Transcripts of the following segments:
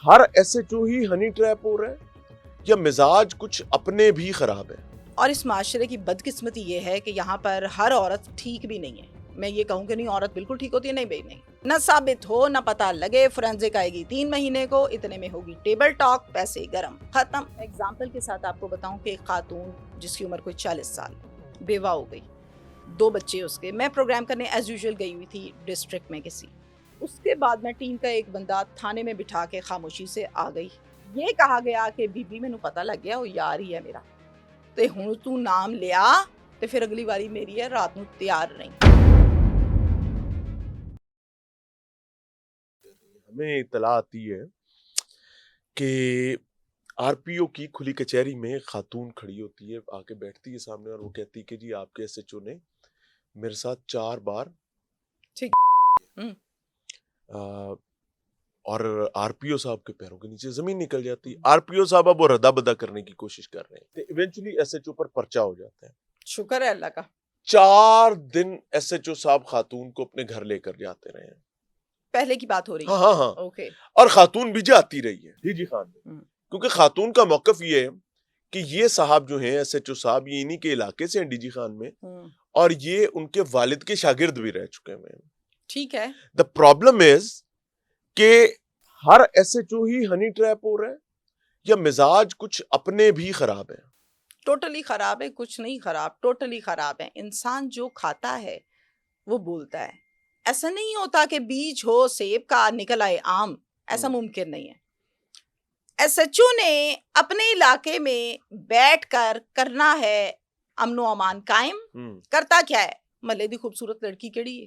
हर SHO ही honey trap हो रहा है या मिजाज कुछ अपने भी खराब है? और इस माशरे की बदकिस्मती ये है कि यहाँ पर हर औरत ठीक भी नहीं है। मैं ये कहूँ कि नहीं औरत बिल्कुल ठीक होती है, नहीं भाई नहीं। न साबित हो न पता लगे, फोरेंसिक आएगी 3 महीने को, इतने में होगी टेबल टॉक, पैसे गरम, खत्म। एग्जाम्पल के साथ आपको बताऊं कि एक खातून जिसकी उम्र कोई 40 साल, बेवा हो गई, 2 बच्चे उसके। मैं प्रोग्राम करने एज यूजुअल गई हुई थी डिस्ट्रिक्ट में किसी। उसके बाद में टीम का एक बंदा थाने में बिठा के खामोशी से आ गई। ये कहा गया कि बीबी मैनू पता लग गया वो यार ही है मेरा, ते हुण तू नाम लिया ते फिर अगली बारी मेरी है रात नू तैयार रही। हमें इतला आती है कि आरपीओ की खुली कचहरी में खातून खड़ी होती है, आके बैठती है सामने और वो कहती है कि जी आपके एसएचओ ने मेरे साथ 4 बार ठीक। आ, और आरपीओ साहब के पैरों के नीचे जमीन निकल जाती है। आरपीओ साहब अब वो रदा बदा करने की कोशिश कर रहे हैं, इवेंचुअली एसएचओ पर पर्चा हो जाता है। शुक्र है अल्लाह का। 4 दिन एसएचओ साहब खातून को अपने घर लेकर जाते रहे हैं। पहले की बात हो रही हाँ है। हाँ हाँ। ओके। और खातून भी जाती रही है डीजी खान में, क्योंकि खातून का मौकफ ये है कि ये साहब जो हैं एसएचओ साहब, ये इन्हीं के इलाके से हैं डीजी खान में, और ये उनके वालिद के शागिर्द भी रह चुके हैं। ठीक है। द प्रॉब्लम इज कि हर एसएचओ ही हनी ट्रैप हो रहा है या मिजाज कुछ अपने भी खराब है? टोटली खराब है, कुछ नहीं खराब, टोटली खराब है। इंसान जो खाता है वो बोलता है। ऐसा नहीं होता कि बीज हो सेब का निकल आए आम, ऐसा मुमकिन नहीं है। एसएचओ ने अपने इलाके में बैठकर करना है अमनो अमान कायम। करता क्या है? मल्ले दी खूबसूरत लड़की केड़ी है।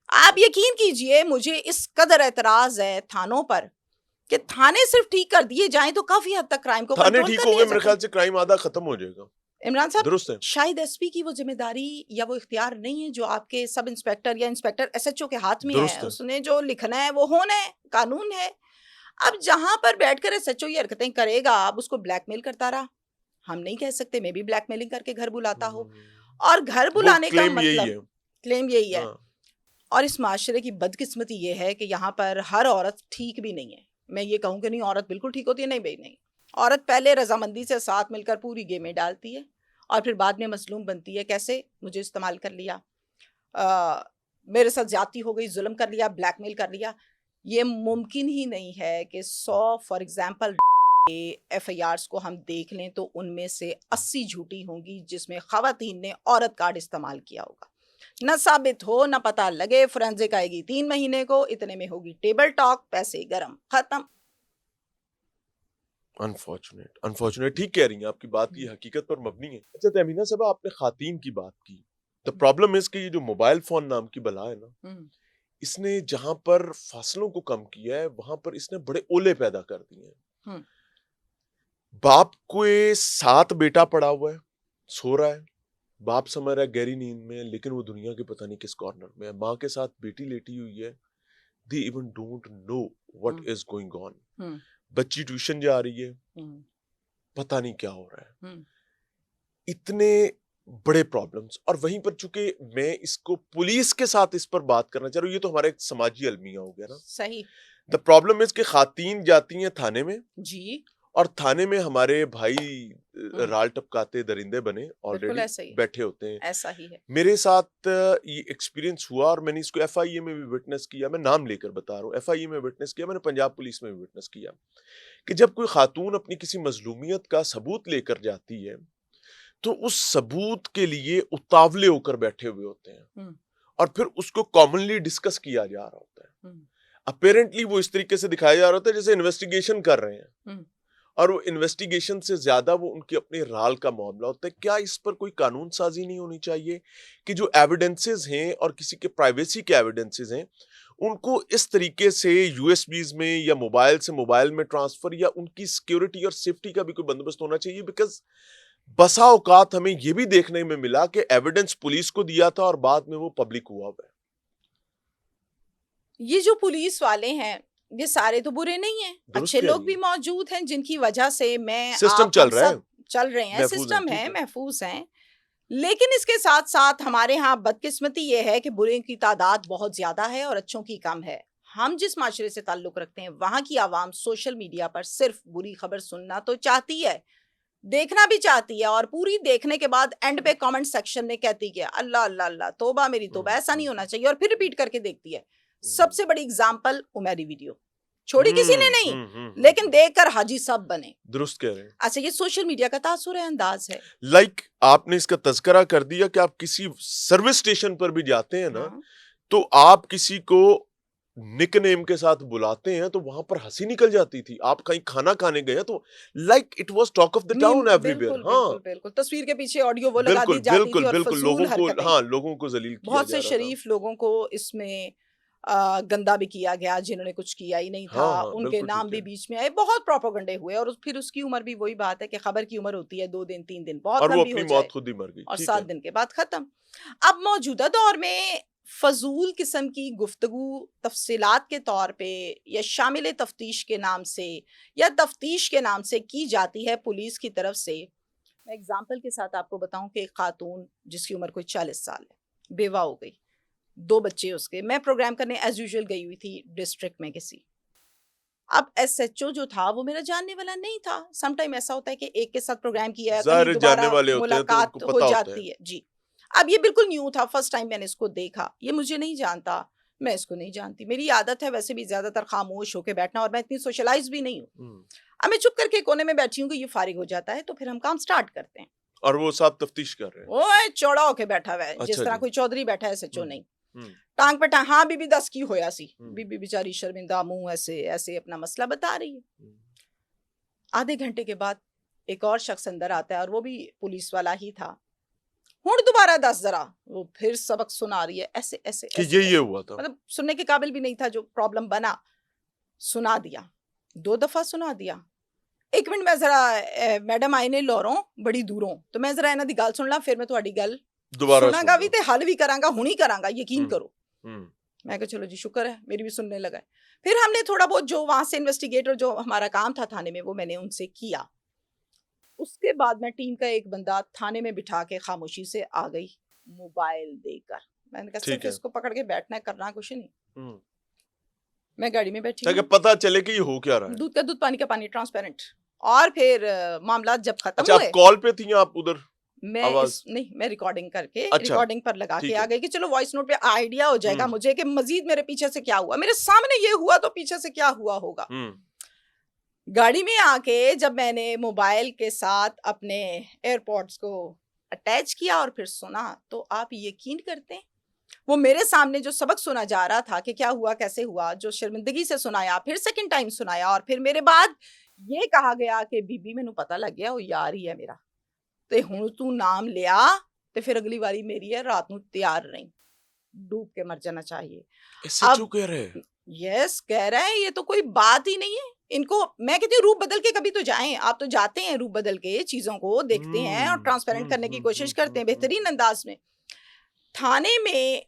आप यकीन कीजिए, मुझे इस कदर एतराज है थानों पर कि थाने सिर्फ ठीक कर दिए जाएं तो काफी हद तक क्राइम को थाने कंट्रोल ठीक कर हो लिया गए, मेरे ख्याल से क्राइम आधा खत्म हो जाएगा। इमरान साहब, दुरुस्त है। शायद एसपी की वो जिम्मेदारी या वो इख्तियार नहीं है जो आपके सब इंस्पेक्टर या इंस्पेक्टर एसएचओ के हाथ में है। उसने जो लिखना है वो होना है, कानून है। अब जहां पर बैठकर एसएचओ ये हरकतें करेगा, अब उसको ब्लैकमेल करता रहा। हम नहीं कह सकते मैं भी ब्लैकमेलिंग करके घर बुलाता हो, और घर बुलाने का मतलब क्लेम यही है। और इस माशरे की बदकिस्मती ये है कि यहाँ पर हर औरत ठीक भी नहीं है। मैं ये कहूँ कि नहीं औरत बिल्कुल ठीक होती है, नहीं भाई नहीं। औरत पहले रजामंदी से साथ मिलकर पूरी गेमें डालती है और फिर बाद में मजलूम बनती है। कैसे? मुझे इस्तेमाल कर लिया, मेरे साथ ज्यादती हो गई, जुल्म कर लिया, ब्लैकमेल कर लिया। ये मुमकिन ही नहीं है कि 100 फॉर एग्जाम्पल FIRs को हम देख लें तो उनमें से 80 झूठी होंगी जिसमें खवातीन ने औरत कार्ड इस्तेमाल किया होगा। न साबित हो न पता लगे, फोरेंसिक आएगी 3 महीने को, इतने में होगी टेबल टॉक, पैसे गरम, खत्म। अनफॉर्चुनेट ठीक कह रही हैं, आपकी बात ये हकीकत पर मबनी है। अच्छा तहमीना साहब, आपने खातीन की बात की। द प्रॉब्लम इज कि ये जो मोबाइल फोन नाम की बला है ना, इसने जहां पर फासलों को कम किया है वहां पर इसने बड़े ओले पैदा कर दिए हैं। बाप को 7 बेटा पड़ा हुआ है, सो रहा है, बाप समझ रहा है गहरी नींद में, लेकिन वो दुनिया के पता नहीं किस कॉर्नर में है। माँ के साथ बेटी लेटी हुई है, they even don't know what is going on. बच्ची ट्यूशन जा रही है, पता नहीं क्या हो रहा है। इतने बड़े प्रॉब्लम्स, और वहीं पर चूंकि मैं इसको पुलिस के साथ इस पर बात करना चाह रहा हूँ, ये तो हमारा एक समाजी अलमिया हो गया ना। सही। द प्रॉब्लम इज कि खातीन जाती हैं थाने में जी, और थाने में हमारे भाई राल टपकाते दरिंदे बने ऑलरेडी बैठे होते हैं। ऐसा ही है मेरे साथ ये एक्सपीरियंस हुआ और मैंने इसको FIA में भी विटनेस किया। मैं नाम लेकर बता रहा हूँ, FIA में विटनेस किया, मैंने पंजाब पुलिस में भी विटनेस किया कि जब कोई खातून अपनी किसी मजलूमियत का सबूत लेकर जाती है तो उस सबूत के लिए उतावले होकर बैठे हुए होते हैं और फिर उसको कॉमनली डिस्कस किया जा रहा होता है। अपेरेंटली वो इस तरीके से दिखाया जा रहा होता है जैसे इन्वेस्टिगेशन कर रहे हैं, और वो इन्वेस्टिगेशन से ज्यादा वो उनकी अपने राल का मामला होता है। क्या इस पर कोई कानून साजी नहीं होनी चाहिए कि जो एविडेंसेस हैं और किसी के प्राइवेसी के एविडेंसेस हैं उनको इस तरीके से यूएसबीज में या मोबाइल से मोबाइल में ट्रांसफर, या उनकी सिक्योरिटी और सेफ्टी का भी कोई बंदोबस्त होना चाहिए? बिकॉज बसा औकात हमें यह भी देखने में मिला कि एविडेंस पुलिस को दिया था और बाद में वो पब्लिक हुआ है। ये जो पुलिस वाले हैं ये सारे तो बुरे नहीं हैं, अच्छे लोग भी मौजूद हैं जिनकी वजह से मैं सिस्टम चल रहा है, चल रहे हैं, सिस्टम है, महफूज हैं। लेकिन इसके साथ साथ हमारे यहाँ बदकिस्मती ये है कि बुरे की तादाद बहुत ज्यादा है और अच्छों की कम है। हम जिस माशरे से ताल्लुक रखते हैं वहां की आवाम सोशल मीडिया पर सिर्फ बुरी खबर सुनना तो चाहती है, देखना भी चाहती है, और पूरी देखने के बाद एंड पे कमेंट सेक्शन में कहती है अल्लाह अल्लाह अल्लाह, तौबा मेरी तौबा, ऐसा नहीं होना चाहिए, और फिर रिपीट करके देखती है। सबसे बड़ी एग्जाम्पल उमेरी वीडियो, छोड़ी किसी ने नहीं, लेकिन देखकर हाजी साहब बने। दुरुस्त कह रहे हैं। अच्छा, ये सोशल मीडिया का तासुर है, अंदाज है। लाइक आपने इसका तज़किरा कर दिया कि आप किसी सर्विस स्टेशन पर भी जाते हैं ना, हाँ। तो आप किसी को निकनेम के साथ बुलाते हैं तो वहां पर हंसी निकल जाती थी। आप कहीं खाना खाने गए हैं तो like it was talk of the town everywhere. बिल्कुल हाँ बिल्कुल बिल्कुल, तस्वीर के पीछे ऑडियो वो लगा बिल्कुल दी जाती बिल्कुल थी और बिल्कुल, फजूल लोगों को, हरकतें। हाँ लोगों को जलील किया बहुत जा से रहा था। शरीफ लोगों को इसमें गंदा भी किया गया जिन्होंने कुछ किया ही नहीं था। हाँ हाँ उनके बिल्कुल नाम ठीक भी है। बीच में आए, बहुत प्रोपेगेंडे हुए, और फिर उसकी उम्र भी वही बात है कि खबर की उम्र होती है 2 दिन 3 दिन, बहुत और वो लंबी अपनी हो मौत जाए खुद ही मर गई। और ठीक 7 है। दिन के बाद खत्म। अब मौजूदा दौर में फजूल किस्म की गुफ्तगू तफसीलात के तौर पे या शामिल तफ्तीश के नाम से या तफ्तीश के नाम से की जाती है पुलिस की तरफ से। मैं एग्जाम्पल के साथ आपको बताऊं कि एक खातून जिसकी उम्र कोई 40 साल है, बेवा हो गई, 2 बच्चे उसके। मैं प्रोग्राम करने एज यूजुअल गई हुई थी डिस्ट्रिक्ट में किसी। अब एसएचओ जो था वो मेरा जानने वाला नहीं था। समटाइम ऐसा होता है कि एक के साथ प्रोग्राम किया है, कहीं ज़ाहिर है जानने दोबारा वाले होते हैं तो मुलाकात उनको हो पता होता है। जाती है जी। अब ये बिल्कुल न्यू था, फर्स्ट टाइम मैंने इसको देखा, ये मुझे नहीं जानता, मैं इसको नहीं जानती। मेरी आदत है वैसे भी ज्यादातर खामोश होकर बैठना, और मैं इतनी सोशलाइज भी नहीं हूँ। अब मैं चुप करके कोने में बैठी हूँ कि ये फारिग हो जाता है तो फिर हम काम स्टार्ट करते हैं। और वो साहब तफ्तीश कर रहे हैं। वो चौड़ा होके बैठा हुआ है, जिस अच्छा तरह जी। कोई चौधरी बैठा है, एसएचओ हम्म, नहीं। हम्म, टांग पे टांग, हाँ बीबी 10 की होया सी, हम्म, बीबी बेचारी शर्मिंदा मुंह ऐसे ऐसे अपना मसला बता रही है। हम्म, आधे घंटे के बाद एक और शख्स अंदर आता है, और वो भी पुलिस वाला ही था। हुण दोबारा 10 जरा, वो फिर सबक सुना रही है, ऐसे ऐसे कि ऐसे ये ऐसे। हुआ था। मतलब सुनने के काबिल भी नहीं था, जो प्रॉब्लम बना सुना दिया, 2 दफा सुना दिया। 1 मिनट मैं जरा मैडम आए ने लौरों बड़ी दूरों, तो मैं जरा इन्हां दी गल सुन ला, फिर मैं तुहाडी गल दोबारा सुनागा भी सुनना। ते हल भी करांगा, हुणी करांगा, यकीन हम्म, करो। हम्म, मैं कहा चलो जी शुक्र है, मेरी भी सुनने लगा है। फिर हमने थोड़ा बहुत जो वहां से इन्वेस्टिगेटर जो हमारा काम था थाने में, वो मैंने उनसे किया। उसके बाद मैं टीम का एक बंदा थाने में बिठा के खामोशी से आ गई, मोबाइल देकर। मैंने कहा ठीक सिर्फ है। इसको पकड़ के बैठना है, करना कुछ नहीं। हम्म, मैं गाड़ी में बैठी ताकि हूँ, पता चले कि ये हो क्या रहा है। दूध का दूध पानी का पानी, ट्रांसपेरेंट। और फिर मामला जब खत्म अच्छा आप हुए, कॉल पे थी या आप उधर मैं आवाज? नहीं, मैं रिकॉर्डिंग करके अच्छा रिकॉर्डिंग पर लगा के ठीक आ है। गई कि चलो वॉइस नोट पे आइडिया हो जाएगा हम्म, मुझे कि मजीद मेरे पीछे से क्या हुआ। मेरे सामने ये हुआ तो पीछे से क्या हुआ होगा। गाड़ी में आके जब मैंने मोबाइल के साथ अपने एयरपॉड्स को अटैच किया और फिर सुना, तो आप यकीन करते हैं वो मेरे सामने जो सबक सुना जा रहा था कि क्या हुआ कैसे हुआ, जो शर्मिंदगी से सुनाया, फिर सेकंड टाइम सुनाया, और फिर मेरे बाद ये कहा गया कि बीबी मैनू पता लग गया वो यार ही है मेरा, ते हुण तू नाम लिया ते फिर अगली बारी मेरी है, रात नू तैयार रही, डूब के मर जाना चाहिए। एसएचओ अब कह रहे हैं। यस कह रहे हैं, ये तो कोई बात ही नहीं है। इनको मैं कहती हूँ रूप बदल के कभी तो जाएं, आप तो जाते हैं रूप बदल के, चीजों को देखते हैं और ट्रांसपेरेंट करने की कोशिश करते हैं बेहतरीन अंदाज में। थाने में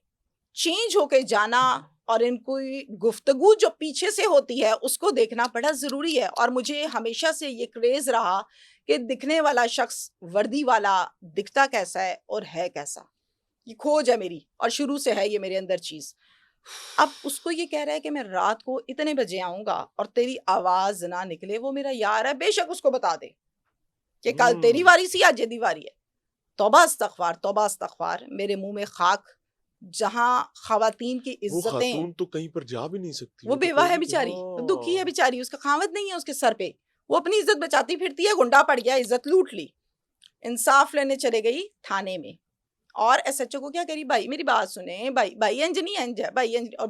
चेंज होके जाना और इनको गुफ्तगू जो पीछे से होती है उसको देखना बड़ा जरूरी है। और मुझे हमेशा से ये क्रेज रहा कि दिखने वाला शख्स वर्दी वाला दिखता कैसा है और है कैसा, ये खोज है मेरी, और शुरू से है ये मेरे अंदर चीज। अब उसको ये कह रहा है कि मैं रात को इतने बजे आऊंगा और तेरी आवाज ना निकले, वो मेरा यार है, बेशक उसको बता दे कि कल तेरी वारी सी आज ये वारी है। तौबा इस्तगफार, मेरे मुंह में खाक। जहां खवातीन की वो इज्जतें, खातून तो कहीं पर जा भी नहीं सकती। वो तो बेवा है कहीं भी- बेचारी, वो दुखी है हाँ। बेचारी, उसका खावत नहीं है उसके सर पे, वो अपनी इज्जत बचाती फिरती है, गुंडा पड़ गया, इज्जत लूट ली। इंसाफ लेने चले गई थाने में, और एसएचओ को क्या करी, भाई मेरी बात सुने, भाई भाई इंज नहीं इंज है, भाई इंज। और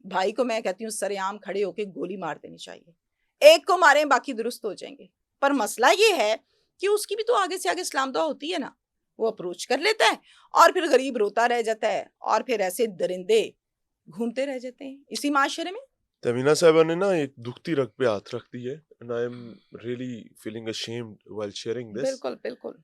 भाई को मैं कहती हूँ सरेआम खड़े होके गोली मार देनी चाहिए। एक को मारे बाकी दुरुस्त हो जाएंगे। पर मसला ये है कि उसकी भी तो आगे से आगे इस्लाम दुआ होती है ना, वो अप्रोच कर लेता है और फिर गरीब रोता रह जाता है, और फिर ऐसे दरिंदे घूमते रह जाते हैं इसी माशरे में। तमीना साहिबा ने ना एक दुखती रग पे हाथ रख दी है, and I am really feeling ashamed while sharing this. बिल्कुल बिल्कुल।